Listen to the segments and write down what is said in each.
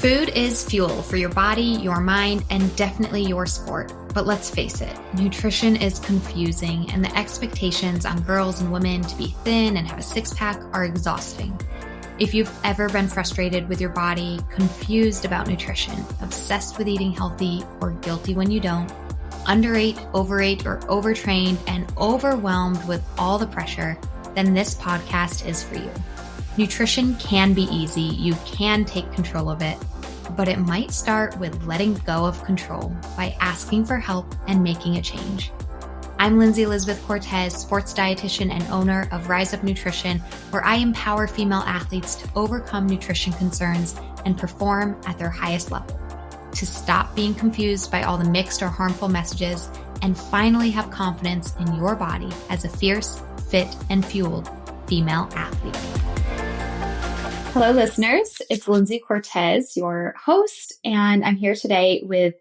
Food is fuel for your body, your mind, and definitely your sport. But let's face it, nutrition is confusing, and the expectations on girls and women to be thin and have a six-pack are exhausting. If you've ever been frustrated with your body, confused about nutrition, obsessed with eating healthy, or guilty when you don't, underate, overate, or overtrained, and overwhelmed with all the pressure, then this podcast is for you. Nutrition can be easy, you can take control of it, but it might start with letting go of control by asking for help and making a change. I'm Lindsay Elizabeth Cortez, sports dietitian and owner of Rise Up Nutrition, where I empower female athletes to overcome nutrition concerns and perform at their highest level, to stop being confused by all the mixed or harmful messages, and finally have confidence in your body as a fierce, fit, and fueled female athlete. Hello, listeners. It's Lindsay Cortez, your host, and I'm here today with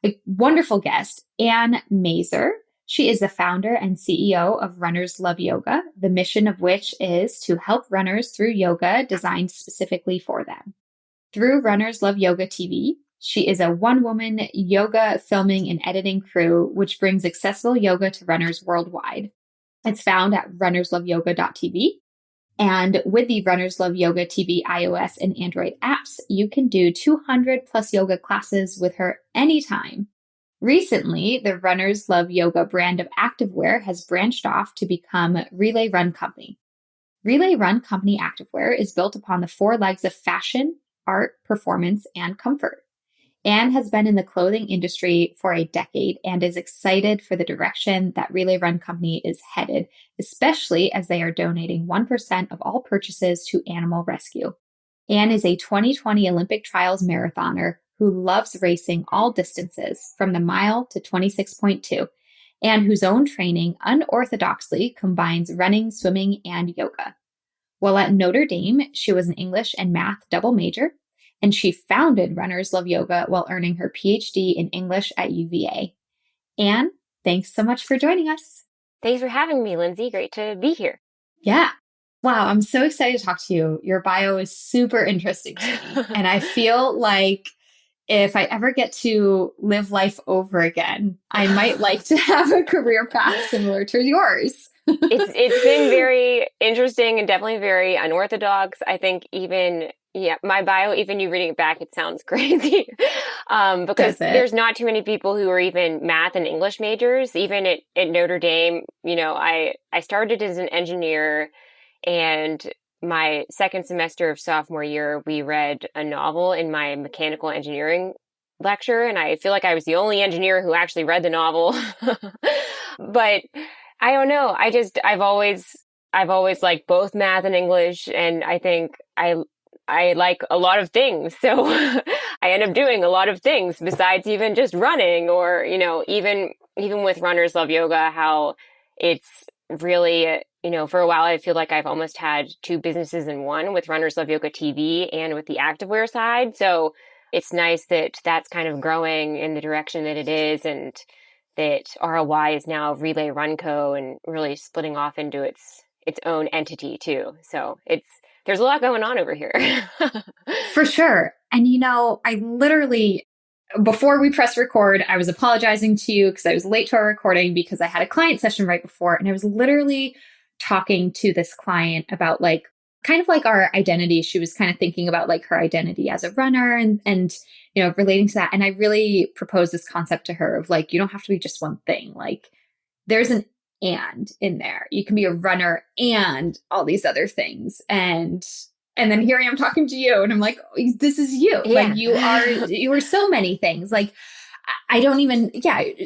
a wonderful guest, Anne Mazur. She is the founder and CEO of Runners Love Yoga, the mission of which is to help runners through yoga designed specifically for them. Through Runners Love Yoga TV, she is a one-woman yoga filming and editing crew, which brings accessible yoga to runners worldwide. It's found at runnersloveyoga.tv. And with the Runners Love Yoga TV iOS and Android apps, you can do 200 plus yoga classes with her anytime. Recently, the Runners Love Yoga brand of activewear has branched off to become Relay Run Company. Relay Run Company activewear is built upon the four legs of fashion, art, performance, and comfort. Anne has been in the clothing industry for a decade and is excited for the direction that Relay Run Company is headed, especially as they are donating 1% of all purchases to animal rescue. Anne is a 2020 Olympic trials marathoner who loves racing all distances from the mile to 26.2, and whose own training unorthodoxly combines running, swimming, and yoga. While at Notre Dame, she was an English and math double major, and she founded Runners Love Yoga while earning her PhD in English at UVA. Anne, thanks so much for joining us. Thanks for having me, Lindsay. Great to be here. Yeah. Wow, I'm so excited to talk to you. Your bio is super interesting to me. And I feel like if I ever get to live life over again, I might like to have a career path similar to yours. It's been very interesting and definitely very unorthodox. I think my bio, even you reading it back, it sounds crazy. Because there's not too many people who are even math and English majors. Even at Notre Dame, I started as an engineer, and my second semester of sophomore year, we read a novel in my mechanical engineering lecture, and I feel like I was the only engineer who actually read the novel. But I don't know. I've always liked both math and English, and I think I like a lot of things. So I end up doing a lot of things besides even just running, or, even with Runners Love Yoga, how it's really, for a while, I feel like I've almost had two businesses in one with Runners Love Yoga TV and with the activewear side. So it's nice that that's kind of growing in the direction that it is, and that RLY is now Relay Run Co. and really splitting off into its own entity too. So there's a lot going on over here. For sure. And I literally, before we pressed record, I was apologizing to you because I was late to our recording because I had a client session right before. And I was literally talking to this client about kind of our identity. She was kind of thinking about her identity as a runner and relating to that. And I really proposed this concept to her of you don't have to be just one thing. There's an and in there. You can be a runner and all these other things. And then here I am talking to you, and I'm like, oh, this is you. Yeah. You are so many things. I don't even,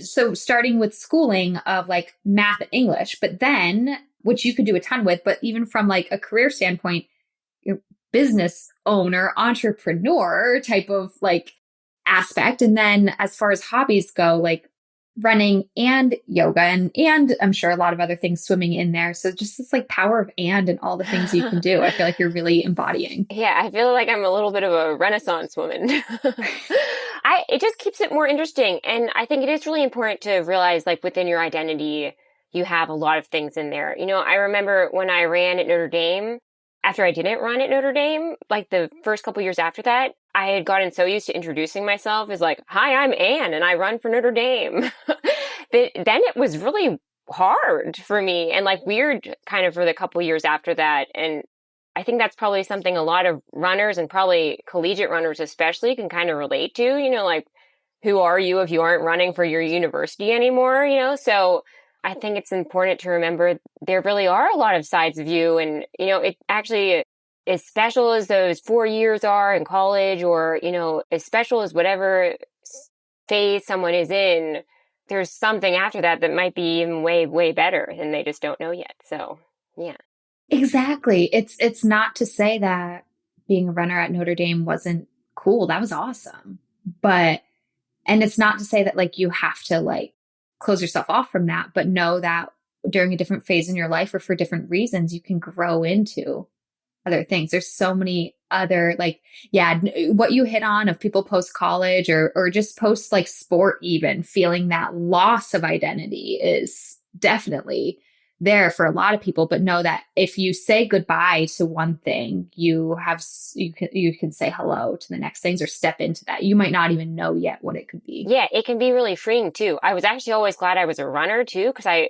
So starting with schooling of math and English, but then, which you could do a ton with, but even from a career standpoint, your business owner, entrepreneur type of aspect. And then as far as hobbies go, running and yoga and I'm sure a lot of other things swimming in there. So just this power of and all the things you can do. I feel like you're really embodying. Yeah, I feel like I'm a little bit of a Renaissance woman. It just keeps it more interesting. And I think it is really important to realize within your identity, you have a lot of things in there. I remember when I ran at Notre Dame, after I didn't run at Notre Dame, like the first couple years after that, I had gotten so used to introducing myself as like, hi, I'm Anne and I run for Notre Dame. Then it was really hard for me and like weird kind of for the couple years after that. And I think that's probably something a lot of runners and probably collegiate runners especially can kind of relate to, like, who are you if you aren't running for your university anymore, So I think it's important to remember there really are a lot of sides of you. And, it actually, as special as those 4 years are in college or, as special as whatever phase someone is in, there's something after that that might be even way, way better and they just don't know yet. So, yeah. Exactly. It's not to say that being a runner at Notre Dame wasn't cool. That was awesome. And it's not to say that like you have to like close yourself off from that, but know that during a different phase in your life or for different reasons, you can grow into other things. There's so many other like, yeah, what you hit on of people post college or just post like sport, even feeling that loss of identity is definitely there for a lot of people. But know that if you say goodbye to one thing, you can say hello to the next things or step into that. You might not even know yet what it could be. Yeah, it can be really freeing too. I was actually always glad I was a runner too, because I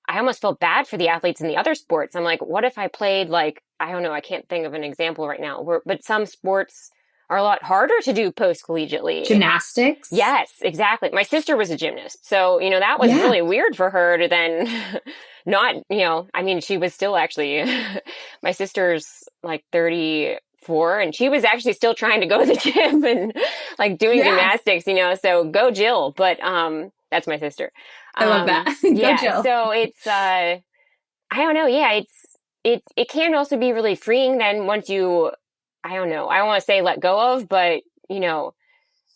almost felt bad for the athletes in the other sports. I'm like, what if I played like, I don't know, I can't think of an example right now, but some sports are a lot harder to do post-collegiately. Gymnastics? Yes, exactly. My sister was a gymnast. So, that was really weird for her to then not, I mean, she was still actually, my sister's like 34 and she was actually still trying to go to the gym and like doing gymnastics, so go Jill. But, that's my sister. I love that. Go Jill. So it's, I don't know. Yeah, it can also be really freeing then once you, I don't know, I don't want to say let go of, but,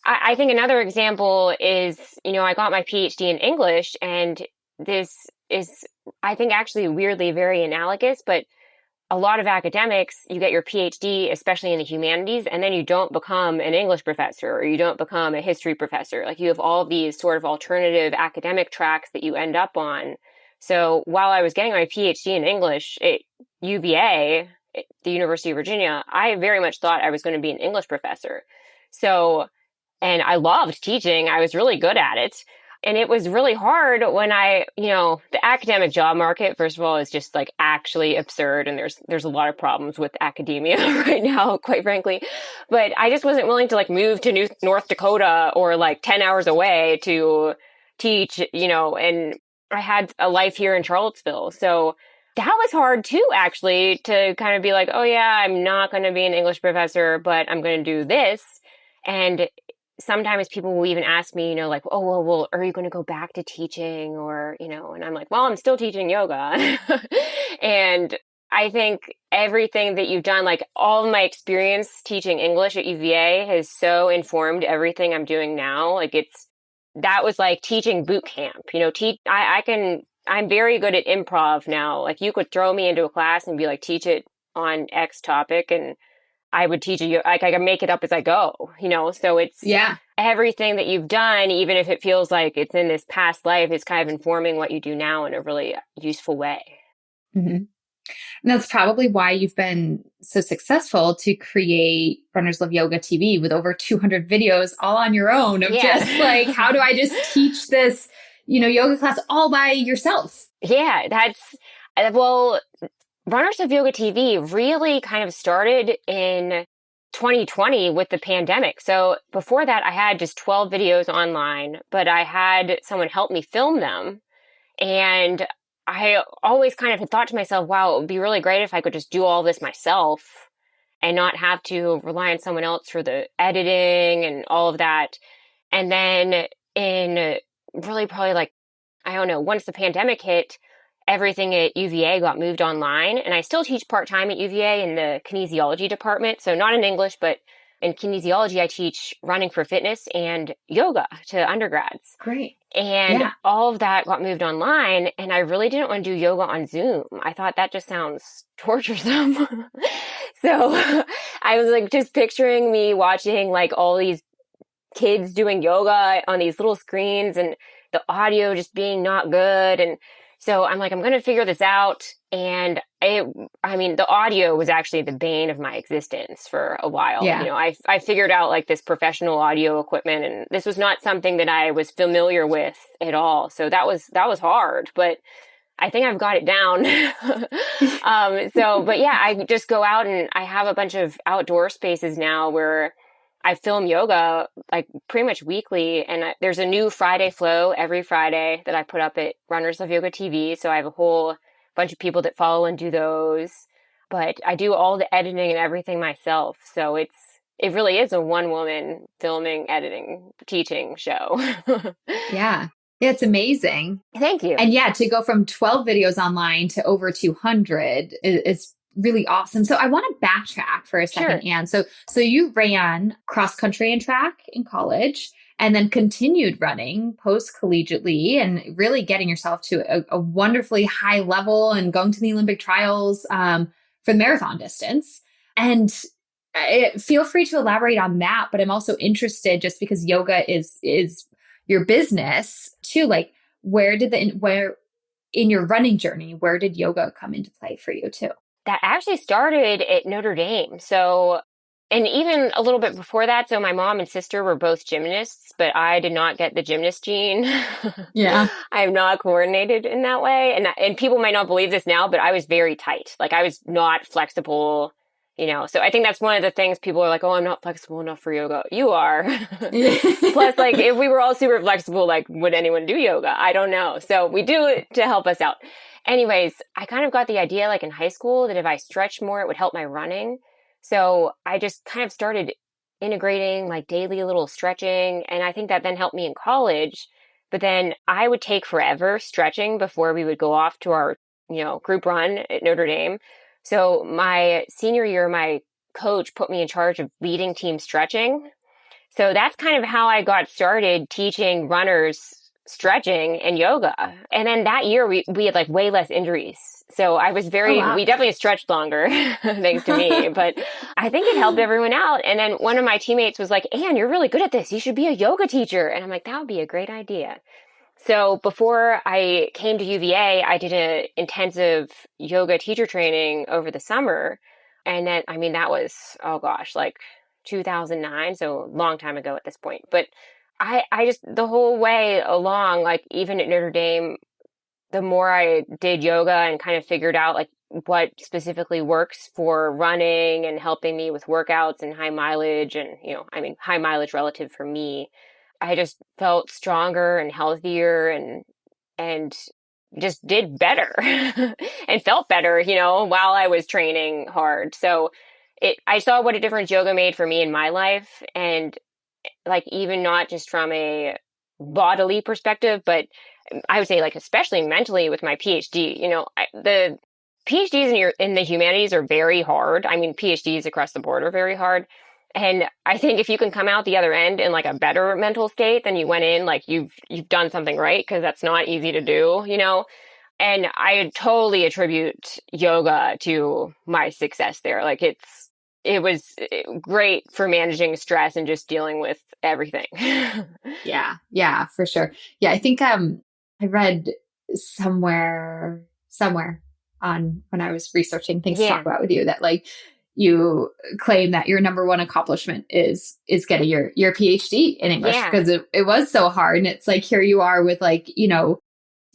I think another example is, I got my PhD in English and this is, I think actually weirdly very analogous, but a lot of academics, you get your PhD, especially in the humanities, and then you don't become an English professor or you don't become a history professor. Like you have all these sort of alternative academic tracks that you end up on. So while I was getting my PhD in English at UVA, the University of Virginia, I very much thought I was going to be an English professor. So, and I loved teaching. I was really good at it. And it was really hard when the academic job market, first of all, is just like actually absurd. And there's a lot of problems with academia right now, quite frankly. But I just wasn't willing to like move to North Dakota or like 10 hours away to teach, and I had a life here in Charlottesville. So that was hard too, actually, to kind of be like, oh yeah, I'm not going to be an English professor, but I'm going to do this. And sometimes people will even ask me, like, oh, well, are you going to go back to teaching or, and I'm like, well, I'm still teaching yoga. And I think everything that you've done, like all of my experience teaching English at UVA has so informed everything I'm doing now. Like that was like teaching boot camp, I'm very good at improv now. Like you could throw me into a class and be like, teach it on X topic and I would teach you, like I can make it up as I go, so it's everything that you've done, even if it feels like it's in this past life, is kind of informing what you do now in a really useful way. Mm-hmm. And that's probably why you've been so successful to create Runners Love Yoga TV with over 200 videos all on your own of just like, how do I just teach this, yoga class all by yourself? Yeah, Runners of Yoga TV really kind of started in 2020 with the pandemic. So before that, I had just 12 videos online, but I had someone help me film them. And I always kind of had thought to myself, wow, it would be really great if I could just do all this myself and not have to rely on someone else for the editing and all of that. And then in really probably like, I don't know, once the pandemic hit, everything at UVA got moved online. And I still teach part-time at UVA in the kinesiology department. So not in English, but in kinesiology, I teach running for fitness and yoga to undergrads. Great. And all of that got moved online. And I really didn't want to do yoga on Zoom. I thought that just sounds torturesome. So I was like just picturing me watching like all these kids doing yoga on these little screens and the audio just being not good. And so I'm like, I'm going to figure this out. And I mean, the audio was actually the bane of my existence for a while. Yeah. You know, I figured out like this professional audio equipment, and this was not something that I was familiar with at all. So that was hard, but I think I've got it down. But yeah, I just go out and I have a bunch of outdoor spaces now where I film yoga like pretty much weekly. And there's a new Friday flow every Friday that I put up at Runners of Yoga TV. So I have a whole bunch of people that follow and do those. But I do all the editing and everything myself. So it really is a one woman filming, editing, teaching show. Yeah. Yeah, it's amazing. Thank you. And yeah, to go from 12 videos online to over 200 is really awesome. So I want to backtrack for a second, Sure. Anne. So you ran cross country and track in college and then continued running post collegiately and really getting yourself to a wonderfully high level and going to the Olympic trials for the marathon distance. And feel free to elaborate on that. But I'm also interested, just because yoga is your business too, like where in your running journey, where did yoga come into play for you too? That actually started at Notre Dame. So, and even a little bit before that. So my mom and sister were both gymnasts, but I did not get the gymnast gene. Yeah. I'm not coordinated in that way. And people might not believe this now, but I was very tight. Like I was not flexible, you know. So I think that's one of the things people are like, oh, I'm not flexible enough for yoga. You are. Plus, like if we were all super flexible, like would anyone do yoga? I don't know. So we do it to help us out. Anyways, I kind of got the idea like in high school that if I stretched more, it would help my running. So I just kind of started integrating like daily little stretching. And I think that then helped me in college. But then I would take forever stretching before we would go off to our, group run at Notre Dame. So my senior year, my coach put me in charge of leading team stretching. So that's kind of how I got started teaching runners stretching and yoga. And then that year we had like way less injuries. So I was we definitely stretched longer thanks to me, but I think it helped everyone out. And then one of my teammates was like, Anne, you're really good at this. You should be a yoga teacher. And I'm like, that would be a great idea. So before I came to UVA, I did an intensive yoga teacher training over the summer. And then, I mean, that was, oh gosh, like 2009. So a long time ago at this point. But I just, the whole way along, like even at Notre Dame, the more I did yoga and kind of figured out like what specifically works for running and helping me with workouts and high mileage and, high mileage relative for me, I just felt stronger and healthier and just did better and felt better, while I was training hard. So I saw what a difference yoga made for me in my life. And like, even not just from a bodily perspective, but I would say like, especially mentally with my PhD, the PhDs in the humanities are very hard. I mean, PhDs across the board are very hard. And I think if you can come out the other end in like a better mental state than you went in, like you've done something right, because that's not easy to do, And I totally attribute yoga to my success there. Like it was great for managing stress and just dealing with everything. Yeah, for sure. Yeah, I think I read somewhere on when I was researching things to talk about with you that like you claim that your number one accomplishment is getting your PhD in English because it was so hard. And it's like, here you are with like,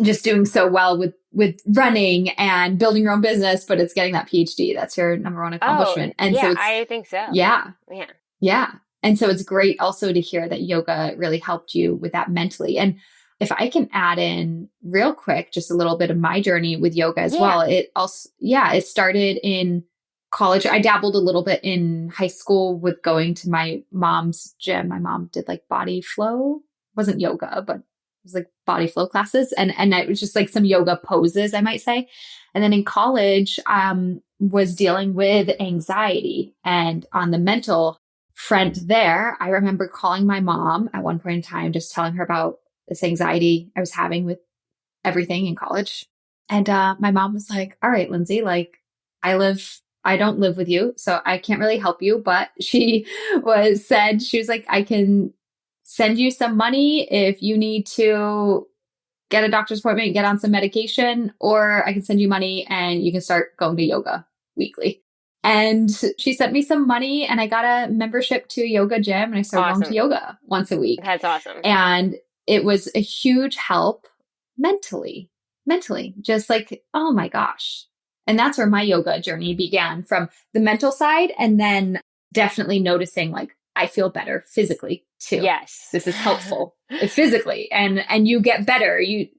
just doing so well with running and building your own business, but it's getting that PhD. That's your number one accomplishment. And so I think so. Yeah. And so it's great also to hear that yoga really helped you with that mentally. And if I can add in real quick, just a little bit of my journey with yoga as well. It also, it started in college. I dabbled a little bit in high school with going to my mom's gym. My mom did like body flow, wasn't yoga, but it was like body flow classes. And it was just like some yoga poses, I might say. And then in college, was dealing with anxiety, and on the mental front there, I remember calling my mom at one point in time, just telling her about this anxiety I was having with everything in college. And my mom was like, all right, Lindsay, like I don't live with you, so I can't really help you. But she was like, I can send you some money if you need to get a doctor's appointment, get on some medication, or I can send you money and you can start going to yoga weekly. And she sent me some money and I got a membership to a yoga gym and I started going to yoga once a week. That's awesome. And it was a huge help mentally, just like, oh my gosh. And that's where my yoga journey began, from the mental side. And then definitely noticing like, I feel better physically too. Yes. This is helpful physically. And you get better. You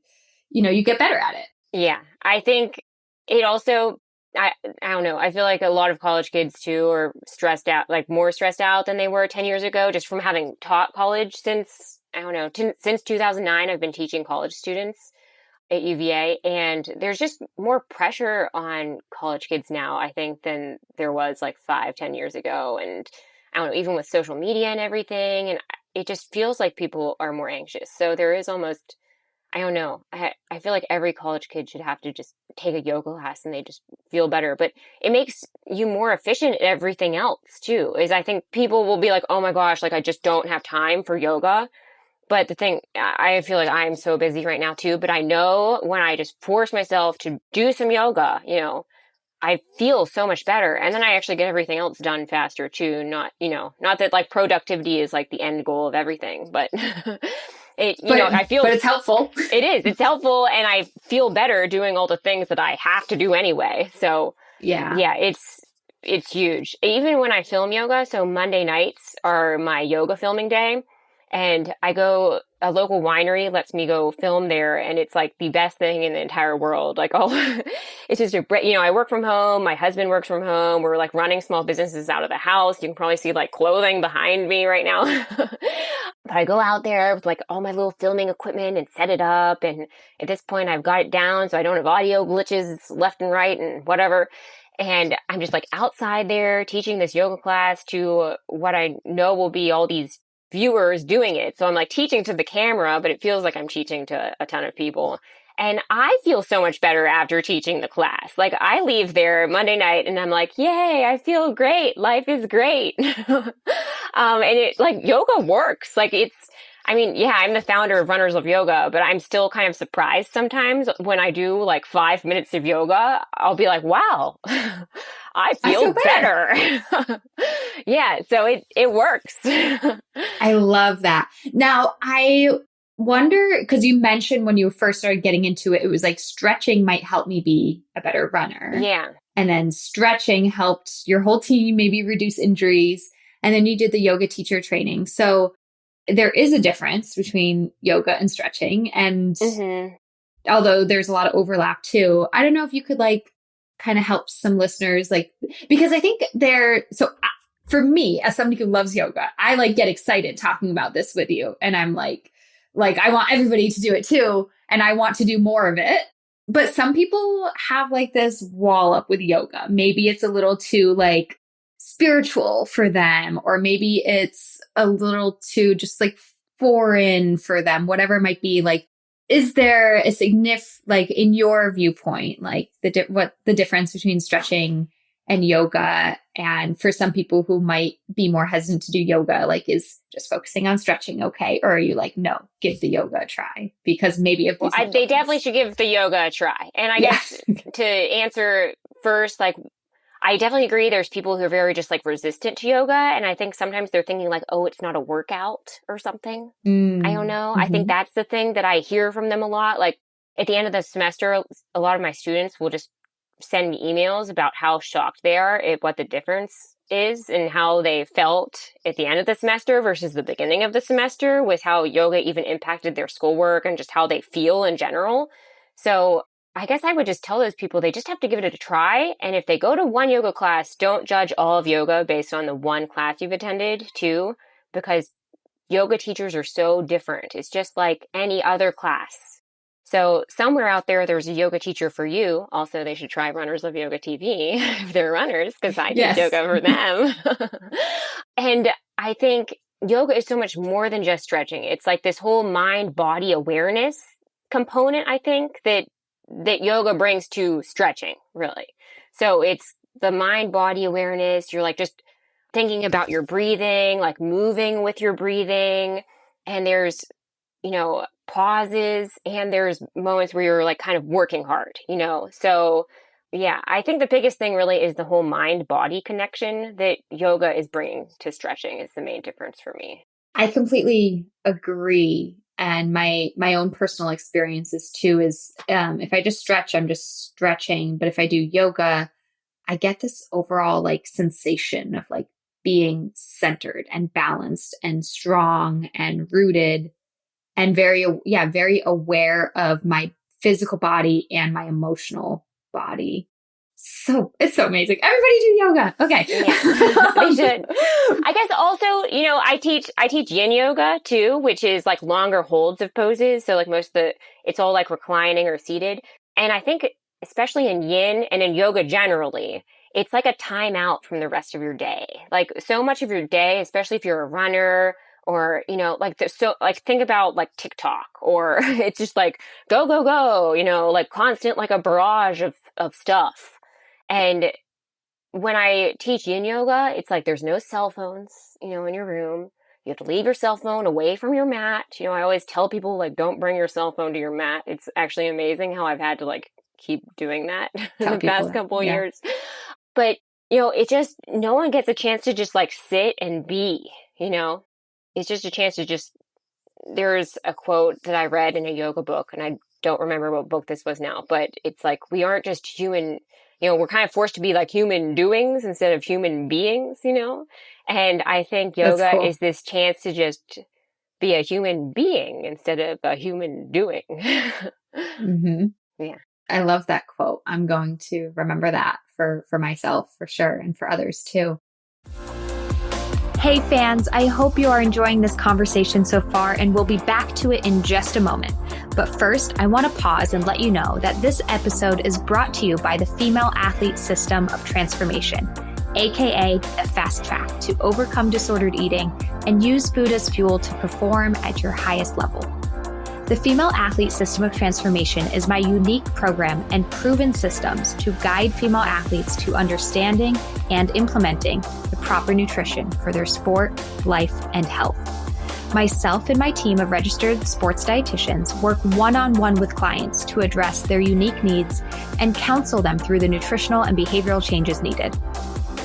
get better at it. Yeah. I think it also, I don't know. I feel like a lot of college kids too are stressed out, like more stressed out than they were 10 years ago, just from having taught college since, I don't know, since 2009, I've been teaching college students at UVA, and there's just more pressure on college kids now, I think, than there was like 5-10 years ago. And I don't know, even with social media and everything, and it just feels like people are more anxious. So there is almost, I don't know, I feel like every college kid should have to just take a yoga class and they just feel better. But it makes you more efficient at everything else too, is I think people will be like, oh my gosh, like I just don't have time for yoga. But the thing, I feel like I'm so busy right now too, but I know when I just force myself to do some yoga, I feel so much better. And then I actually get everything else done faster too. Not that like productivity is like the end goal of everything, but I feel, but it's helpful. It is. It's helpful. And I feel better doing all the things that I have to do anyway. So yeah, it's huge. Even when I film yoga. So Monday nights are my yoga filming day. And a local winery lets me go film there, and it's like the best thing in the entire world. Like, it's just I work from home. My husband works from home. We're like running small businesses out of the house. You can probably see like clothing behind me right now. But I go out there with like all my little filming equipment and set it up. And at this point I've got it down so I don't have audio glitches left and right and whatever. And I'm just like outside there teaching this yoga class to what I know will be all these viewers doing it. So I'm like teaching to the camera, but it feels like I'm teaching to a ton of people. And I feel so much better after teaching the class. Like I leave there Monday night and I'm like, yay, I feel great. Life is great. And it like yoga works. Like I'm the founder of Runners of Yoga, but I'm still kind of surprised sometimes when I do like 5 minutes of yoga, I'll be like, wow, I feel better. Yeah. So it works. I love that. Now I wonder, because you mentioned when you first started getting into it, it was like stretching might help me be a better runner. Yeah. And then stretching helped your whole team maybe reduce injuries. And then you did the yoga teacher training. So there is a difference between yoga and stretching. And although there's a lot of overlap too, I don't know if you could like kind of help some listeners, like, because I think for me, as somebody who loves yoga, I like get excited talking about this with you. And I'm like, I want everybody to do it too. And I want to do more of it. But some people have like this wall up with yoga. Maybe it's a little too like spiritual for them, or maybe it's a little too just like foreign for them, whatever it might be. Like, is there a like in your viewpoint, like what the difference between stretching and yoga? And for some people who might be more hesitant to do yoga, like is just focusing on stretching okay? Or are you like, no, give the yoga a try? Because maybe they definitely should give the yoga a try. And I guess to answer first, like, I definitely agree. There's people who are very just like resistant to yoga. And I think sometimes they're thinking like, oh, it's not a workout or something. I don't know. I think that's the thing that I hear from them a lot. Like at the end of the semester, a lot of my students will just send me emails about how shocked they are at what the difference is and how they felt at the end of the semester versus the beginning of the semester, with how yoga even impacted their schoolwork and just how they feel in general. So I guess I would just tell those people they just have to give it a try. And if they go to one yoga class, don't judge all of yoga based on the one class you've attended too, because yoga teachers are so different. It's just like any other class. So somewhere out there's a yoga teacher for you. Also, they should try Runners of Yoga TV if they're runners, because I did yoga for them. And I think yoga is so much more than just stretching. It's like this whole mind-body awareness component, I think, that yoga brings to stretching, really. So it's the mind-body awareness. You're like just thinking about your breathing, like moving with your breathing. And there's pauses, and there's moments where you're like kind of working hard, So yeah, I think the biggest thing really is the whole mind-body connection that yoga is bringing to stretching is the main difference for me. I completely agree. And my own personal experiences too is if I just stretch, I'm just stretching. But if I do yoga, I get this overall like sensation of like being centered and balanced and strong and rooted and very aware of my physical body and my emotional body. So it's so amazing. Everybody do yoga. Okay. Yeah, they should. I guess also, I teach yin yoga too, which is like longer holds of poses. So like it's all like reclining or seated. And I think especially in yin and in yoga generally, it's like a time out from the rest of your day. Like so much of your day, especially if you're a runner or, think about like TikTok or it's just like go, go, go, like constant, like a barrage of stuff. And when I teach yin yoga, it's like there's no cell phones, in your room. You have to leave your cell phone away from your mat. I always tell people like don't bring your cell phone to your mat. It's actually amazing how I've had to like keep doing that in the past couple years. But, it just no one gets a chance to just like sit and be, It's just a chance to just there's a quote that I read in a yoga book, and I don't remember what book this was now, but it's like we aren't just human, we're kind of forced to be like human doings instead of human beings, And I think yoga is this chance to just be a human being instead of a human doing. Mm-hmm. Yeah. I love that quote. I'm going to remember that for myself for sure and for others too. Hey fans, I hope you are enjoying this conversation so far, and we'll be back to it in just a moment. But first, I want to pause and let you know that this episode is brought to you by the Female Athlete System of Transformation, aka the Fast Track to overcome disordered eating and use food as fuel to perform at your highest level. The Female Athlete System of Transformation is my unique program and proven systems to guide female athletes to understanding and implementing the proper nutrition for their sport, life, and health. Myself and my team of registered sports dietitians work one-on-one with clients to address their unique needs and counsel them through the nutritional and behavioral changes needed.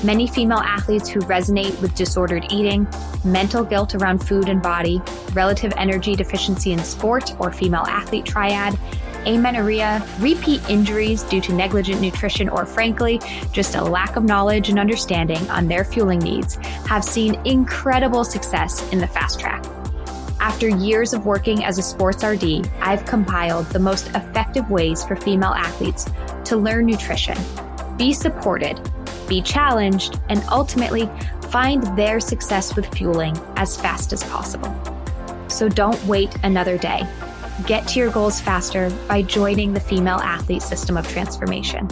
Many female athletes who resonate with disordered eating, mental guilt around food and body, relative energy deficiency in sport or female athlete triad, amenorrhea, repeat injuries due to negligent nutrition, or frankly, just a lack of knowledge and understanding on their fueling needs, have seen incredible success in the Fast Track. After years of working as a sports RD, I've compiled the most effective ways for female athletes to learn nutrition, be supported, be challenged, and ultimately find their success with fueling as fast as possible. So don't wait another day. Get to your goals faster by joining the Female Athlete System of Transformation.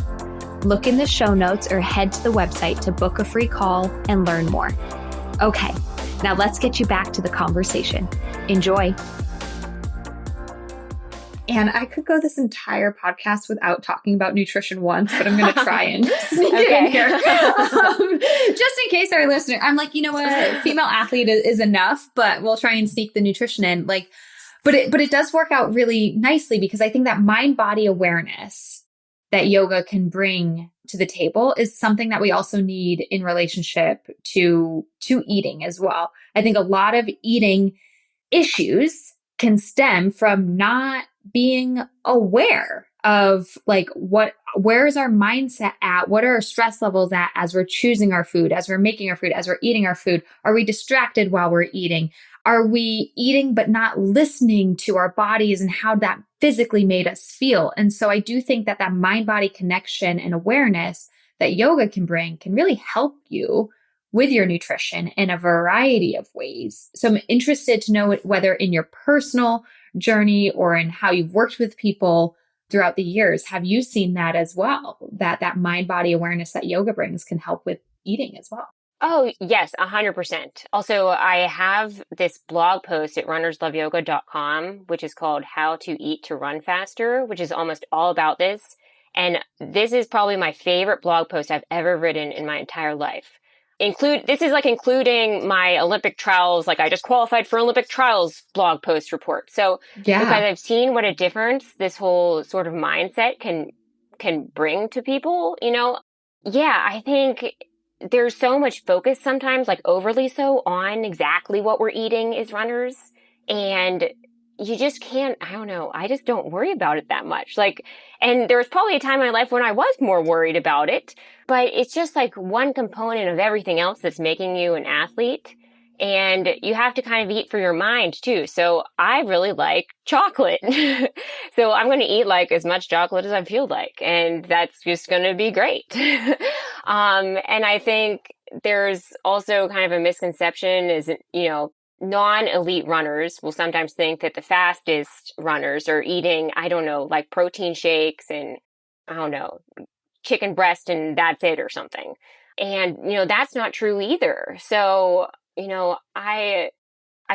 Look in the show notes or head to the website to book a free call and learn more. Okay, now let's get you back to the conversation. Enjoy. And I could go this entire podcast without talking about nutrition once, but I'm going to try and sneak it in here. Just in case our listener, I'm like, you know what? Female athlete is enough, but we'll try and sneak the nutrition in. But it does work out really nicely because I think that mind-body awareness that yoga can bring to the table is something that we also need in relationship to eating as well. I think a lot of eating issues can stem from not being aware of like where is our mindset at? What are our stress levels at as we're choosing our food, as we're making our food, as we're eating our food? Are we distracted while we're eating? Are we eating but not listening to our bodies and how that physically made us feel? And so I do think that mind-body connection and awareness that yoga can bring can really help you with your nutrition in a variety of ways. So I'm interested to know whether in your personal journey or in how you've worked with people throughout the years, have you seen that as well? That mind-body awareness that yoga brings can help with eating as well. Oh, yes, 100%. Also, I have this blog post at runnersloveyoga.com, which is called How to Eat to Run Faster, which is almost all about this. And this is probably my favorite blog post I've ever written in my entire life. this is like including my Olympic trials. Like I just qualified for Olympic trials blog post report. So because I've seen what a difference this whole sort of mindset can bring to people, I think there's so much focus sometimes, like overly so, on exactly what we're eating as runners. And you just can't, I don't know, I just don't worry about it that much. Like, and there was probably a time in my life when I was more worried about it, but it's just like one component of everything else that's making you an athlete. And you have to kind of eat for your mind too. So I really like chocolate. So I'm going to eat like as much chocolate as I feel like. And that's just going to be great. And I think there's also kind of a misconception is, non-elite runners will sometimes think that the fastest runners are eating, I don't know, like protein shakes and, I don't know, chicken breast and that's it or something. And, that's not true either. So, I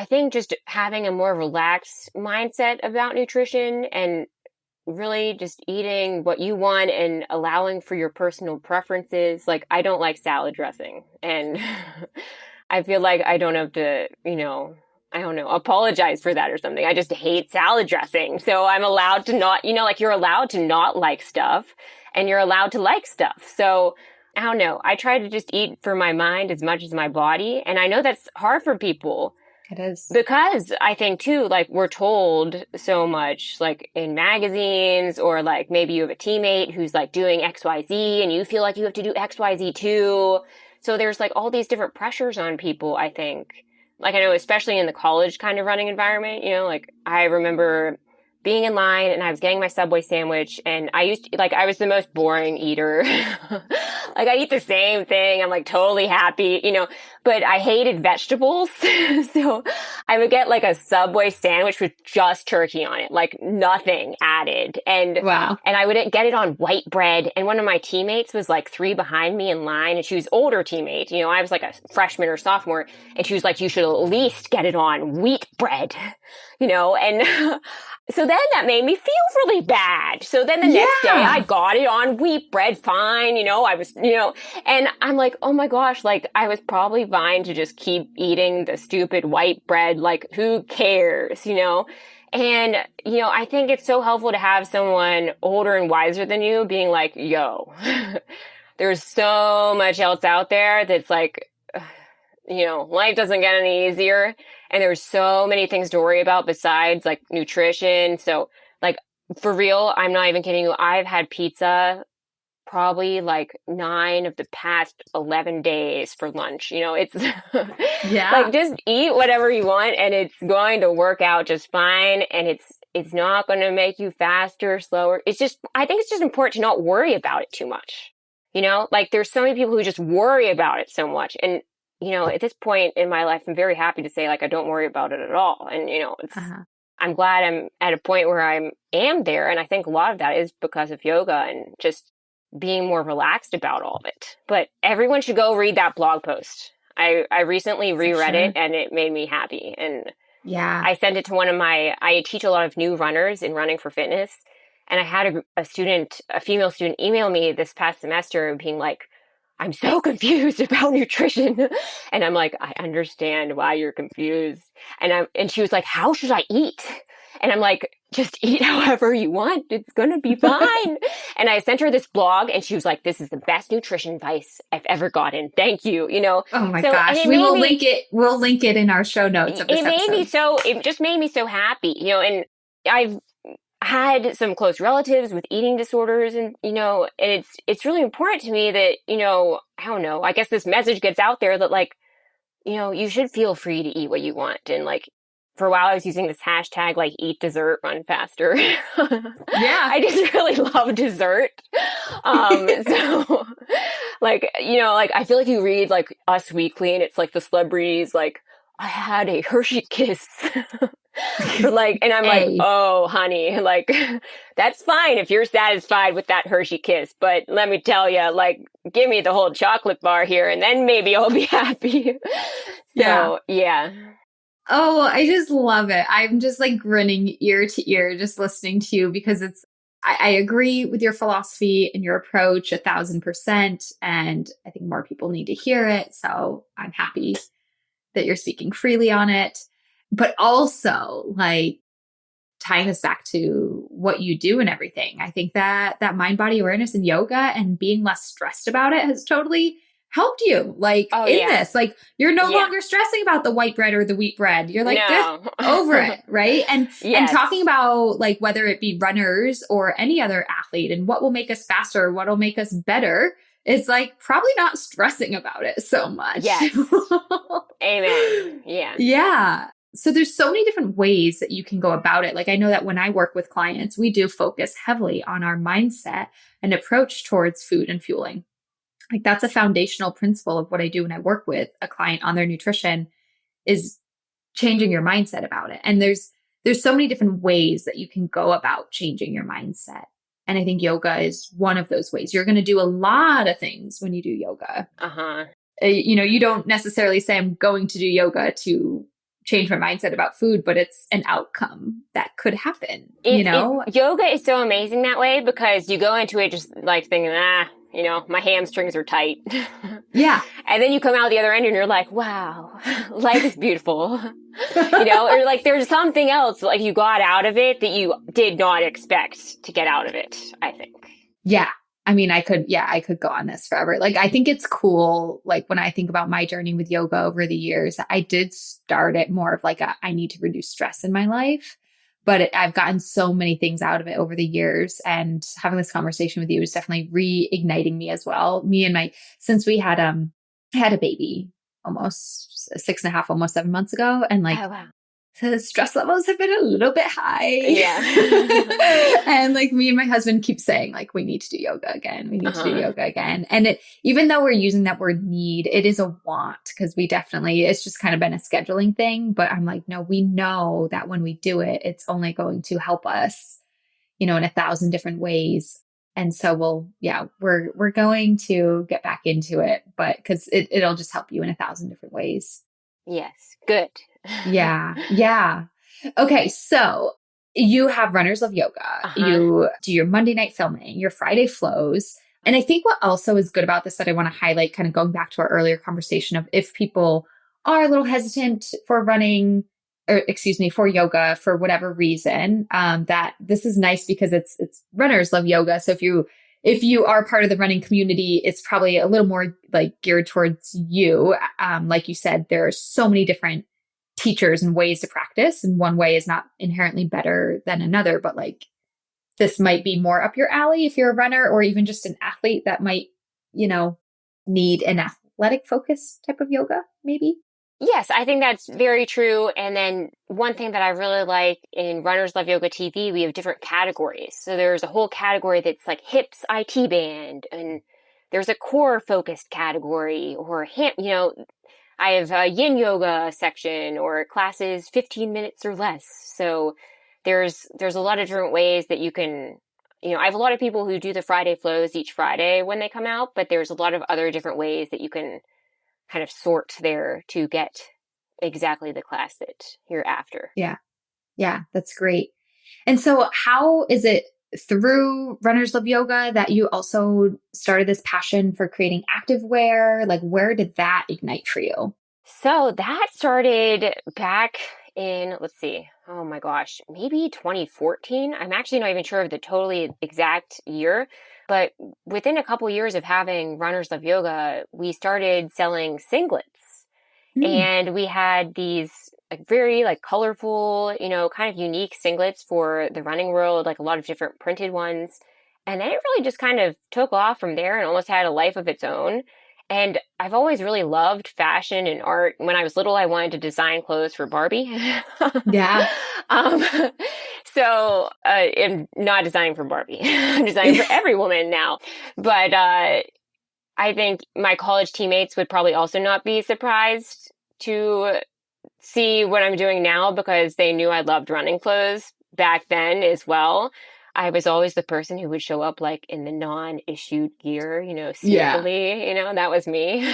think just having a more relaxed mindset about nutrition and really just eating what you want and allowing for your personal preferences. Like, I don't like salad dressing. And I feel like I don't have to, I don't know, apologize for that or something. I just hate salad dressing. So I'm allowed to not, like you're allowed to not like stuff and you're allowed to like stuff. So I don't know. I try to just eat for my mind as much as my body. And I know that's hard for people. It is. Because I think too, like we're told so much, like in magazines or like maybe you have a teammate who's like doing XYZ and you feel like you have to do XYZ too. So there's like all these different pressures on people, I think. Like I know, especially in the college kind of running environment, like I remember being in line and I was getting my Subway sandwich and I was the most boring eater. Like I eat the same thing. I'm like totally happy, but I hated vegetables. So I would get like a Subway sandwich with just turkey on it, like nothing added. And wow. And I would get it on white bread. And one of my teammates was like 3 behind me in line and she was older teammate. I was like a freshman or sophomore and she was like, you should at least get it on wheat bread, and so then that made me feel really bad. So then the next day I got it on wheat bread, fine, I was, and I'm like, oh my gosh, like I was probably fine to just keep eating the stupid white bread. Like who cares, And, I think it's so helpful to have someone older and wiser than you being like, yo, there's so much else out there that's like, life doesn't get any easier. And there's so many things to worry about besides like nutrition. So like for real, I'm not even kidding you. I've had pizza probably like 9 of the past 11 days for lunch. It's like just eat whatever you want and it's going to work out just fine. And it's not going to make you faster, slower. I think it's just important to not worry about it too much. Like there's so many people who just worry about it so much. And at this point in my life, I'm very happy to say, like, I don't worry about it at all. And, I'm glad I'm at a point where I am there. And I think a lot of that is because of yoga and just being more relaxed about all of it. But everyone should go read that blog post. I recently reread it and it made me happy. And I sent it to I teach a lot of new runners in running for fitness. And I had a female student email me this past semester being like, I'm so confused about nutrition. And I'm like, I understand why you're confused. And she was like, how should I eat? And I'm like, just eat however you want. It's going to be fine. And I sent her this blog and she was like, this is the best nutrition advice I've ever gotten. Thank you. Oh my gosh. We'll link it in our show notes of this episode. It just made me so happy, and I've had some close relatives with eating disorders and, and it's really important to me that, I don't know, I guess this message gets out there that like, you should feel free to eat what you want. And like, for a while I was using this hashtag, like eat dessert, run faster. I just really love dessert. So like, like I feel like you read like Us Weekly and it's like the celebrities, like I had a Hershey kiss. Like, and I'm like, oh, honey, like, that's fine if you're satisfied with that Hershey kiss. But let me tell you, like, give me the whole chocolate bar here and then maybe I'll be happy. So, yeah. Oh, I just love it. I'm just like grinning ear to ear just listening to you because I agree with your philosophy and your approach 1,000%. And I think more people need to hear it. So I'm happy that you're speaking freely on it. But also, like, tying this back to what you do and everything, I think that mind body awareness in yoga and being less stressed about it has totally helped you, like, this. Like, you're no longer stressing about the white bread or the wheat bread. You're like, over it, right? And and talking about, like, whether it be runners or any other athlete and what will make us faster, what will make us better, it's like probably not stressing about it so much. Yes. Amen. Yeah. Yeah. So there's so many different ways that you can go about it. Like, I know that when I work with clients, we do focus heavily on our mindset and approach towards food and fueling. Like, that's a foundational principle of what I do when I work with a client on their nutrition, is changing your mindset about it. And there's so many different ways that you can go about changing your mindset. And I think yoga is one of those ways. You're going to do a lot of things when you do yoga. You don't necessarily say, I'm going to do yoga to change my mindset about food, but it's an outcome that could happen. Yoga is so amazing that way, because you go into it just like thinking, my hamstrings are tight. Yeah. And then you come out the other end and you're like, wow, life is beautiful. Or like there's something else like you got out of it that you did not expect to get out of it, I think. Yeah. I mean, I could go on this forever. Like, I think it's cool. Like, when I think about my journey with yoga over the years, I did start it more of like I need to reduce stress in my life, but I've gotten so many things out of it over the years. And having this conversation with you is definitely reigniting me as well. Since we had a baby almost 6.5, almost 7 months ago. And like, oh, wow. The stress levels have been a little bit high. Yeah. And like, me and my husband keep saying, like, we need to do yoga again. We need to do yoga again. And even though we're using that word need, it is a want, because it's just kind of been a scheduling thing. But I'm like, no, we know that when we do it, it's only going to help us, in 1,000 different ways. And so we're going to get back into it, but because it'll just help you in 1,000 different ways. Yes. Good. Yeah. Yeah. Okay. So you have Runners Love Yoga. You do your Monday night filming, your Friday flows. And I think what also is good about this that I want to highlight, kind of going back to our earlier conversation of if people are a little hesitant for for yoga for whatever reason, that this is nice because it's Runners Love Yoga. So if you are part of the running community, it's probably a little more like geared towards you. Like you said, there are so many different teachers and ways to practice. And one way is not inherently better than another, but like, this might be more up your alley if you're a runner or even just an athlete that might, need an athletic focus type of yoga, maybe. Yes, I think that's very true. And then one thing that I really like in Runners Love Yoga TV, we have different categories. So there's a whole category that's like hips IT band, and there's a core focused category, or I have a yin yoga section, or classes 15 minutes or less. So there's a lot of different ways that you can, I have a lot of people who do the Friday flows each Friday when they come out, but there's a lot of other different ways that you can kind of sort there to get exactly the class that you're after. Yeah. Yeah, that's great. And so how is it through Runners Love Yoga that you also started this passion for creating activewear? Like, where did that ignite for you? So that started back in, let's see, oh my gosh, maybe 2014. I'm actually not even sure of the totally exact year, but within a couple years of having Runners Love Yoga, we started selling singlets. And we had these very colorful, kind of unique singlets for the running world, like a lot of different printed ones. And then it really just kind of took off from there and almost had a life of its own. And I've always really loved fashion and art. When I was little, I wanted to design clothes for Barbie. Yeah. So I'm not designing for Barbie. I'm designing for every woman now. But I think my college teammates would probably also not be surprised to see what I'm doing now, because they knew I loved running clothes back then as well. I was always the person who would show up like in the non-issued gear, Yeah. sneakily, that was me.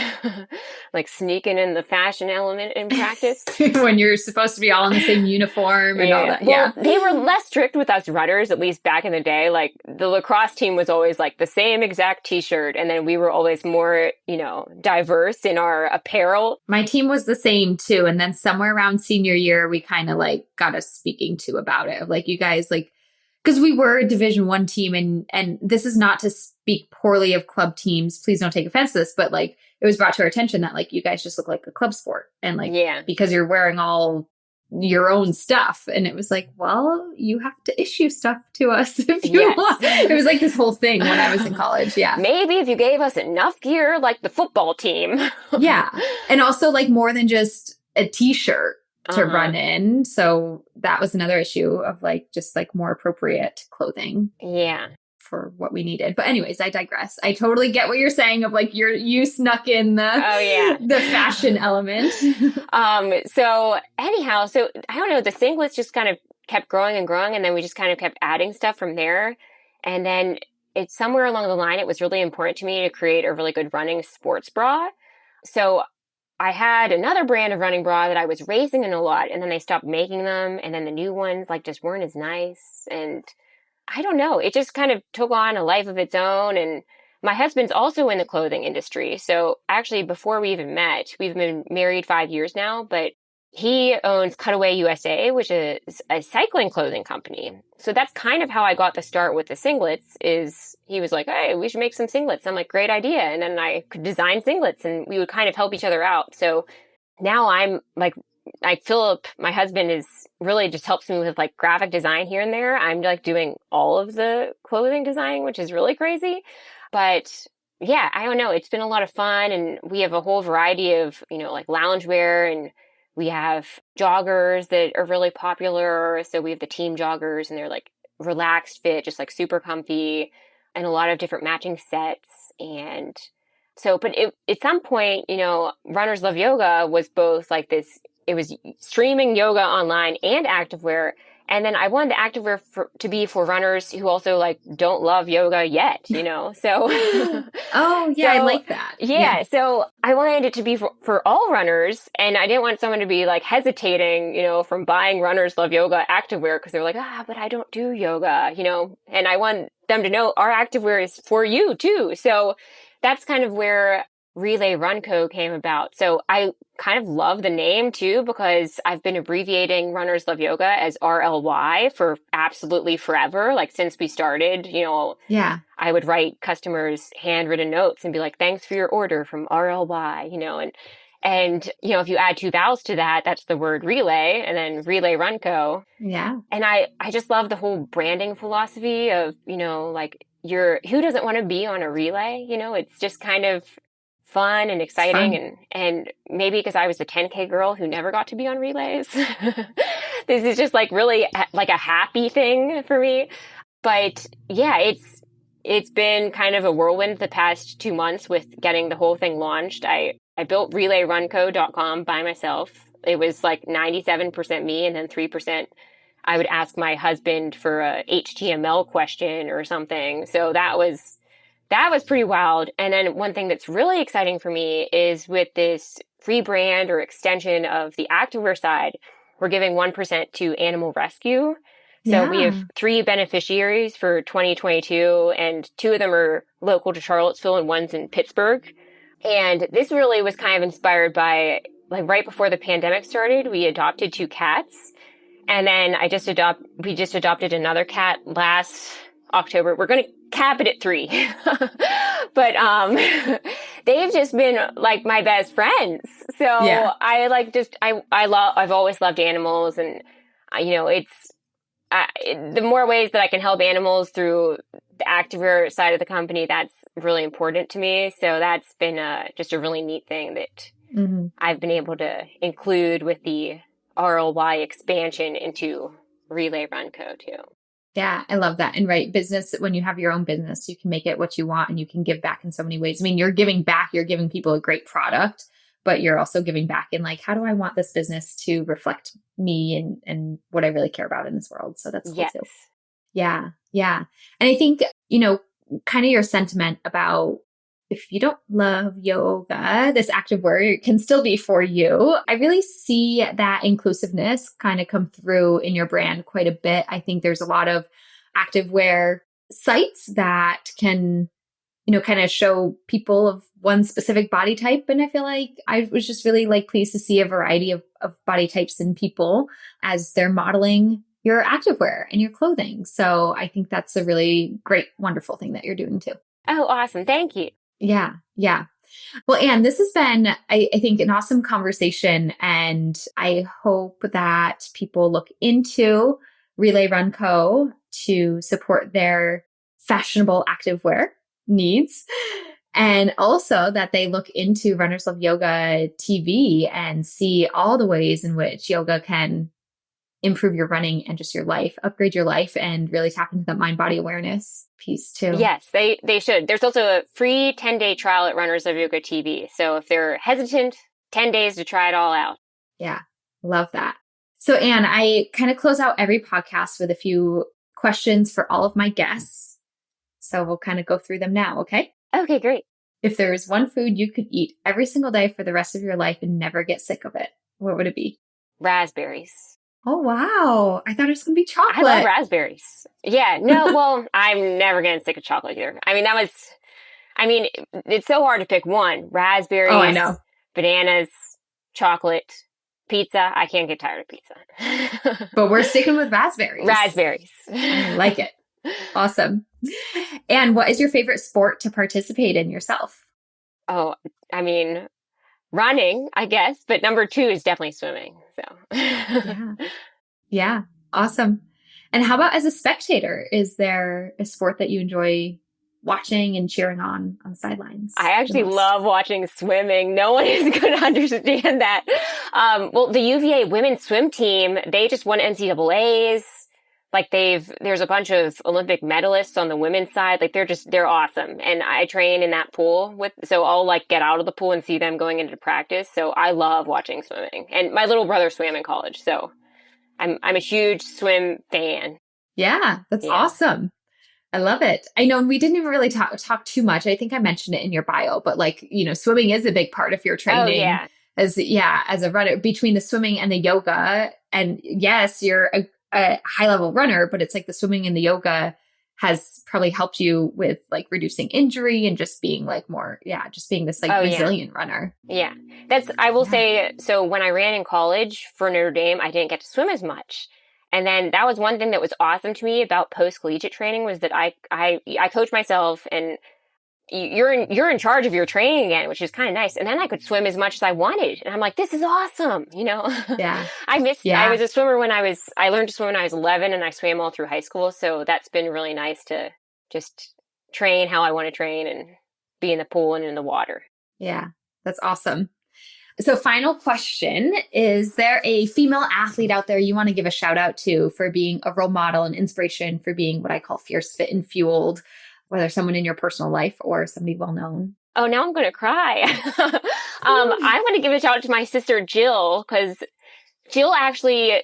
Like sneaking in the fashion element in practice. When you're supposed to be all in the same uniform and all that. Well, Yeah. they were less strict with us runners, at least back in the day. Like the lacrosse team was always like the same exact t-shirt. And then we were always more, diverse in our apparel. My team was the same too. And then somewhere around senior year, we kind of like got us speaking to about it. Like you guys like, because we were a Division I team, and this is not to speak poorly of club teams. Please don't take offense to this, but like it was brought to our attention that like you guys just look like a club sport, and like because you're wearing all your own stuff, and it was like, well, you have to issue stuff to us if you want. It was like this whole thing when I was in college. Yeah, maybe if you gave us enough gear, like the football team. Yeah, and also like more than just a t-shirt to run in. So that was another issue of like just like more appropriate clothing. Yeah. For what we needed. But anyways, I digress. I totally get what you're saying of like you snuck in the fashion element. So anyhow, I don't know, the singlets just kind of kept growing and growing, and then we just kind of kept adding stuff from there. And then it's somewhere along the line, it was really important to me to create a really good running sports bra. So I had another brand of running bra that I was racing in a lot, and then they stopped making them, and then the new ones like just weren't as nice, and I don't know, it just kind of took on a life of its own. And my husband's also in the clothing industry. So actually before we even met, we've been married 5 years now, but he owns Cutaway USA, which is a cycling clothing company. So that's kind of how I got the start with the singlets. Is he was like, hey, we should make some singlets. I'm like, great idea. And then I could design singlets, and we would kind of help each other out. So now I'm like, Philip, my husband, is really just helps me with like graphic design here and there. I'm like doing all of the clothing design, which is really crazy. But yeah, I don't know. It's been a lot of fun, and we have a whole variety of, like loungewear, and we have joggers that are really popular. So we have the team joggers, and they're like relaxed fit, just like super comfy, and a lot of different matching sets. And so, but at some point, Runners Love Yoga was both like this, it was streaming yoga online and activewear. And then I wanted the activewear to be for runners who also like don't love yoga yet, so. Oh yeah, I like that. Yeah. So I wanted it to be for all runners, and I didn't want someone to be like hesitating, from buying Runners Love Yoga activewear because they're like, but I don't do yoga, and I want them to know our activewear is for you too. So that's kind of where Relay Run Co. came about. So I kind of love the name too, because I've been abbreviating Runners Love Yoga as RLY for absolutely forever. Like since we started, I would write customers handwritten notes and be like, thanks for your order from RLY, and if you add two vowels to that, that's the word relay, and then Relay Run Co. Yeah. And I just love the whole branding philosophy of, like who doesn't want to be on a relay? It's just kind of fun and exciting. And maybe because I was the 10K girl who never got to be on relays, this is just like really like a happy thing for me. But yeah, it's been kind of a whirlwind the past 2 months with getting the whole thing launched. I built relayrunco.com by myself. It was like 97% me, and then 3% I would ask my husband for a HTML question or something. So that was pretty wild. And then one thing that's really exciting for me is with this rebrand or extension of the activewear side, we're giving 1% to animal rescue. So we have 3 beneficiaries for 2022, and 2 of them are local to Charlottesville and one's in Pittsburgh. And this really was kind of inspired by, like, right before the pandemic started, we adopted 2 cats. And then we just adopted another cat last October. We're going to cap it at 3. But they've just been like my best friends. So I've always loved animals, and the more ways that I can help animals through the activewear side of the company, that's really important to me. So that's been just a really neat thing that I've been able to include with the RLY expansion into Relay Run Co. too. Yeah, I love that. And right, business, when you have your own business, you can make it what you want, and you can give back in so many ways. I mean, you're giving back, you're giving people a great product, but you're also giving back in like, how do I want this business to reflect me and what I really care about in this world? So that's cool too. Yeah. Yeah. And I think, kind of your sentiment about if you don't love yoga, this activewear can still be for you. I really see that inclusiveness kind of come through in your brand quite a bit. I think there's a lot of activewear sites that can, kind of show people of one specific body type. And I feel like I was just really pleased to see a variety of body types in people as they're modeling your activewear and your clothing. So I think that's a really great, wonderful thing that you're doing too. Oh, awesome. Thank you. Yeah. Yeah. Well, Anne, this has been, I think, an awesome conversation. And I hope that people look into Relay Run Co. to support their fashionable activewear needs. And also that they look into Runners Love Yoga TV and see all the ways in which yoga can improve your running and just your life, upgrade your life, and really tap into that mind-body awareness piece too. Yes, they should. There's also a free 10-day trial at Runners of Yoga TV. So if they're hesitant, 10 days to try it all out. Yeah, love that. So Anne, I kind of close out every podcast with a few questions for all of my guests. So we'll kind of go through them now, okay? Okay, great. If there was one food you could eat every single day for the rest of your life and never get sick of it, what would it be? Raspberries. Oh, wow. I thought it was going to be chocolate. I love raspberries. Yeah. No, well, I'm never getting sick of chocolate either. It's so hard to pick one. Raspberries. Oh, I know. Bananas, chocolate, pizza. I can't get tired of pizza. But we're sticking with raspberries. Raspberries. I like it. Awesome. And what is your favorite sport to participate in yourself? Oh, running, I guess, but number 2 is definitely swimming. So yeah. Awesome. And how about as a spectator? Is there a sport that you enjoy watching and cheering on the sidelines? I actually love watching swimming. No one is going to understand that. Well, the UVA women's swim team, they just won NCAAs. There's a bunch of Olympic medalists on the women's side. They're awesome. And I train in that pool so I'll get out of the pool and see them going into practice. So I love watching swimming, and my little brother swam in college. So I'm a huge swim fan. Yeah, that's awesome. I love it. I know we didn't even really talk too much. I think I mentioned it in your bio, but swimming is a big part of your training. Oh, yeah. As a runner, between the swimming and the yoga. And yes, you're a high level runner, but it's the swimming and the yoga has probably helped you with reducing injury and just being just being this resilient runner. Yeah. I will say, so when I ran in college for Notre Dame, I didn't get to swim as much. And then that was one thing that was awesome to me about post-collegiate training was that I coach myself, and you're in charge of your training again, which is kind of nice. And then I could swim as much as I wanted. And I'm like, this is awesome. Yeah. I was a swimmer I learned to swim when I was 11, and I swam all through high school. So that's been really nice to just train how I want to train and be in the pool and in the water. Yeah, that's awesome. So final question, is there a female athlete out there you want to give a shout out to for being a role model and inspiration, for being what I call fierce, fit, and fueled? Whether someone in your personal life or somebody well-known. Oh, now I'm going to cry. I want to give a shout out to my sister, Jill, because Jill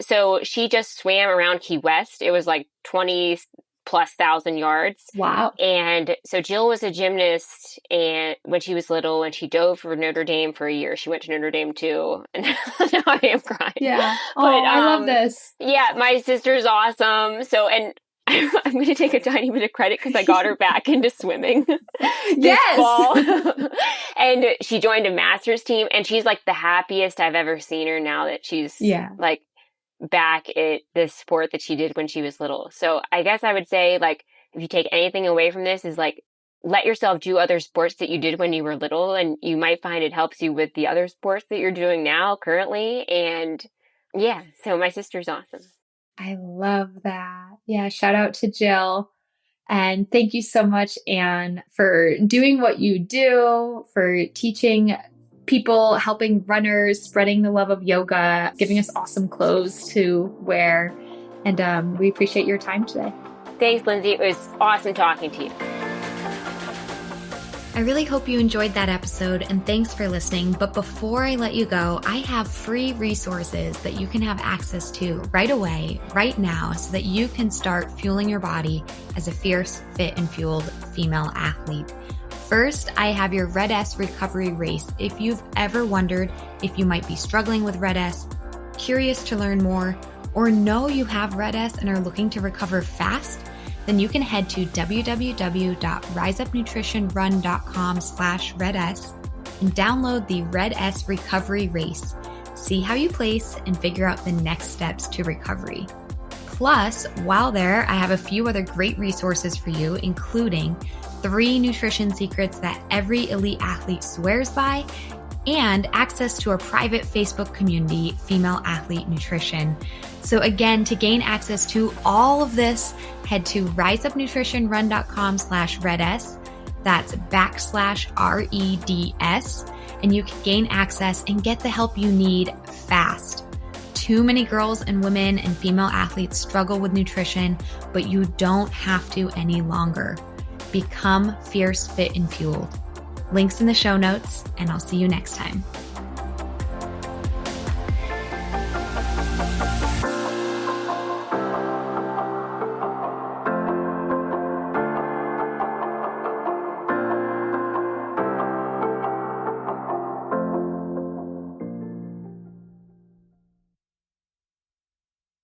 so she just swam around Key West. It was 20 plus thousand yards. Wow. And so Jill was a gymnast and when she was little, and she dove for Notre Dame for a year. She went to Notre Dame too. And now I am crying. Yeah. I love this. Yeah. My sister's awesome. So, and I'm going to take a tiny bit of credit because I got her back into swimming this fall. And she joined a master's team, and she's the happiest I've ever seen her now that she's back at this sport that she did when she was little. So I guess I would say if you take anything away from this is let yourself do other sports that you did when you were little, and you might find it helps you with the other sports that you're doing now currently. And yeah, so my sister's awesome. I love that. Yeah. Shout out to Jill. And thank you so much, Anne, for doing what you do, for teaching people, helping runners, spreading the love of yoga, giving us awesome clothes to wear. And we appreciate your time today. Thanks, Lindsay. It was awesome talking to you. I really hope you enjoyed that episode, and thanks for listening. But before I let you go, I have free resources that you can have access to right away, right now, so that you can start fueling your body as a fierce, fit, and fueled female athlete. First, I have your Red S recovery race. If you've ever wondered if you might be struggling with Red S, curious to learn more, or know you have Red S and are looking to recover fast, then you can head to www.riseupnutritionrun.com/RedS and download the Red S Recovery Race. See how you place and figure out the next steps to recovery. Plus, while there, I have a few other great resources for you, including 3 nutrition secrets that every elite athlete swears by, and access to a private Facebook community, Female Athlete Nutrition. So again, to gain access to all of this, head to riseupnutritionrun.com/RedS. That's /REDS. And you can gain access and get the help you need fast. Too many girls and women and female athletes struggle with nutrition, but you don't have to any longer. Become fierce, fit, and fueled. Links in the show notes, and I'll see you next time.